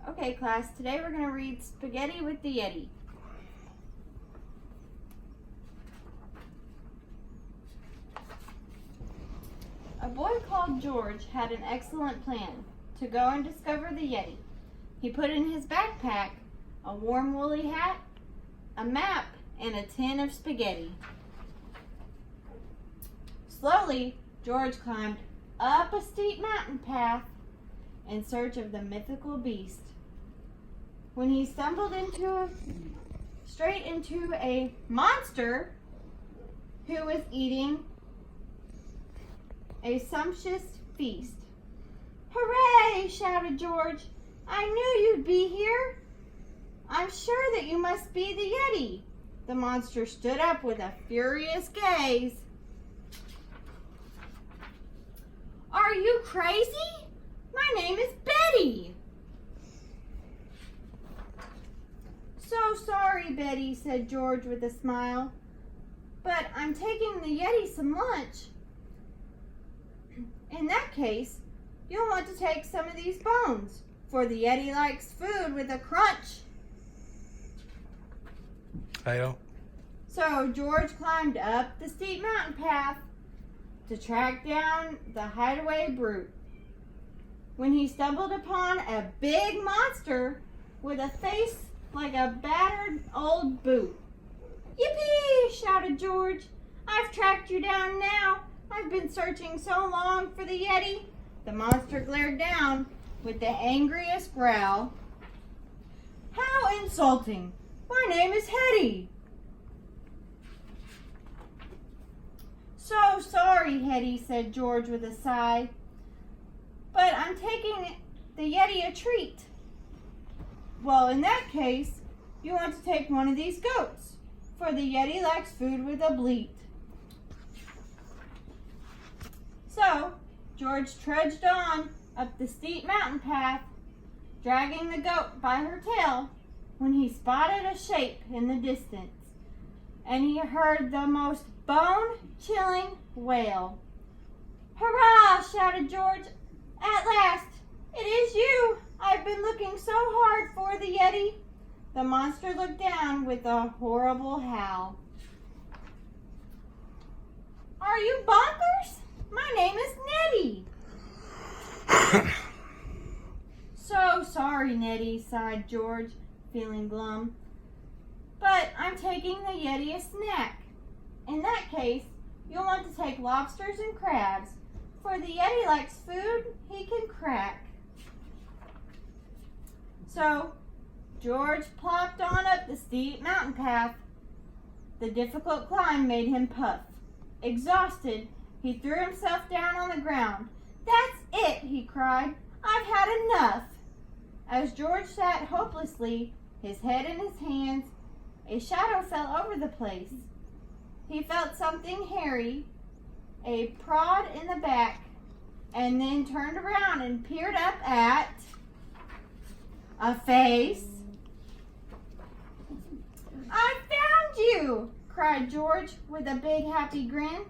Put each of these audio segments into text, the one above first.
Okay, class, today we're going to read Spaghetti with the Yeti. A boy called George had an excellent plan to go and discover the Yeti. He put in his backpack a warm woolly hat, a map, and a tin of spaghetti. Slowly, George climbed up a steep mountain path in search of the mythical beast. When he stumbled straight into a monster who was eating a sumptuous feast. "Hooray!" shouted George. "I knew you'd be here. I'm sure that you must be the Yeti." The monster stood up with a furious gaze. "Are you crazy? My name is Betty." "So sorry, Betty," said George with a smile, "but I'm taking the Yeti some lunch." "In that case, you'll want to take some of these bones, for the Yeti likes food with a crunch." I don't. So George climbed up the steep mountain path to track down the hideaway brute. When he stumbled upon a big monster with a face like a battered old boot. "Yippee!" shouted George. "I've tracked you down now. I've been searching so long for the Yeti." The monster glared down with the angriest growl. "How insulting! My name is Hetty." "So sorry, Hetty," said George with a sigh, "but I'm taking the Yeti a treat." "Well, in that case, you want to take one of these goats, for the Yeti likes food with a bleat." So George trudged on up the steep mountain path, dragging the goat by her tail, when he spotted a shape in the distance, and he heard the most bone-chilling wail. "Hurrah!" shouted George. "At last! It is you! I've been looking so hard for the Yeti." The monster looked down with a horrible howl. "Are you bonkers? My name is Nettie." "So sorry, Nettie," sighed George, feeling glum, "but I'm taking the Yeti a snack. In that case, you'll want to take lobsters and crabs, for the Yeti likes food he can crack." So George plopped on up the steep mountain path. The difficult climb made him puff. Exhausted, he threw himself down on the ground. "That's it," he cried. "I've had enough." As George sat hopelessly, his head in his hands, a shadow fell over the place. He felt something hairy, a prod in the back, and then turned around and peered up at a face. "I found you!" cried George with a big happy grin,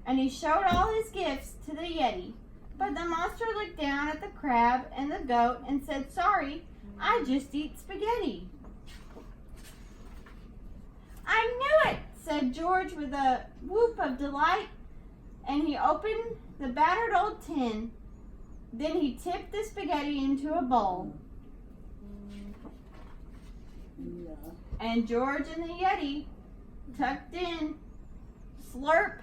and he showed all his gifts to the Yeti. But the monster looked down at the crab and the goat and said, "Sorry, I just eat spaghetti." "I knew it!" said George with a whoop of delight, and he opened the battered old tin. Then he tipped the spaghetti into a bowl. And George and the Yeti tucked in, slurp.